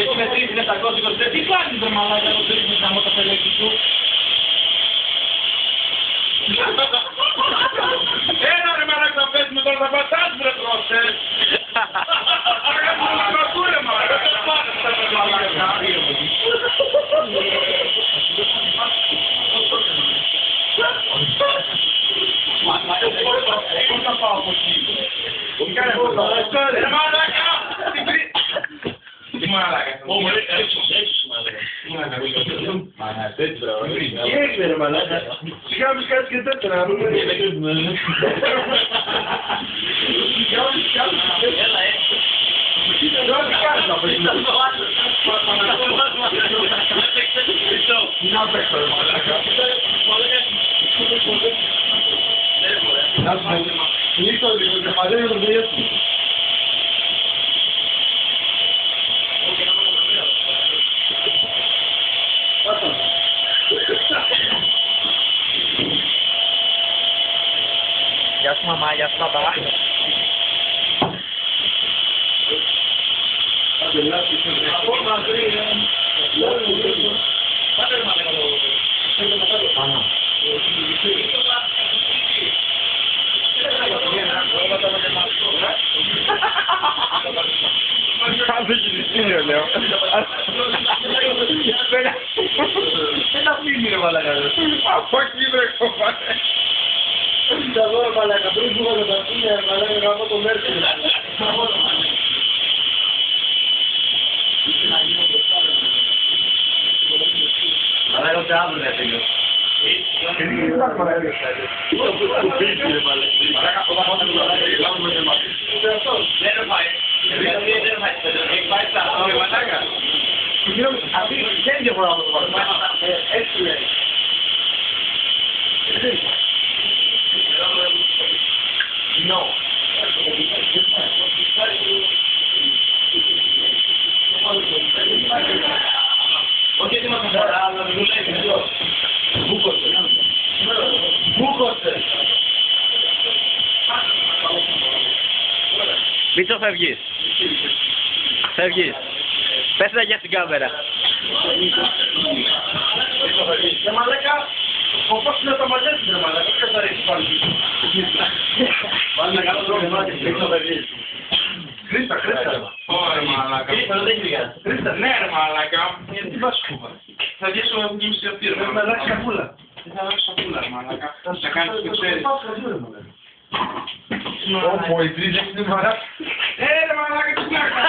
Έχει μετρήσει 724. Τι κάνεις ρε μαλάκα να τρίχνεις να μου τα φελέκι σου. Ένα ρε μαλάκα πες με τώρα θα πατάς βρε πρόστε. Αγάπη μου μαλάκα. Δεν πάρεις τα βρε μαλάκα. Πώς θα πάω από εκεί. Ρε μαλάκα. Τι μαλάκα. Τι έγινε ρε μαλάκα. Σιγά μη κάτσεις και τέτοια. Να παίξω ρε μαλάκα. Listo, te pasé los días. Γεια σου μαμά, γεια σου παπά. Κάτσε και τη σύνδεο, λέω. Δεν τα φύγει ρε μαλάκα. Από εκεί βρε κομμάτι. Τα δώρα μαλάκα, πριν που είχα τα φύγια μαλάκα γράφω το μέρκο. Μαλάκα ούτε αύριο δεν τελειώσει. Όχι ότι μας αφορά, αλλά δεν δουλεύει εδώ. Μπούκοσε. Μίτσο φεύγεις. Φεύγεις. Πες τα για στην κάμερα. Και μαλάκα, όπως είναι τα μαλλιά της ρε μαλάκα, ποιος θα ρίξει πάλι. Πάλι να κάνω το μάτι, Χρήστα φεύγεις. Χρήστα. Ωραία μαλάκα. Χρήστα, Ναι ρε μαλάκα. Τι πας σκούβα. Θα βγεις ο γύμισης αυτή ρε πρέπει να αλλάξει σακούλα. Δεν θα αλλάξει σακούλα ρε μαλάκα. Θα κάνεις το ξέρεις. Όπο, η τρίζα είναι μαλάκα. Ρε μαλάκα τι πλάκα.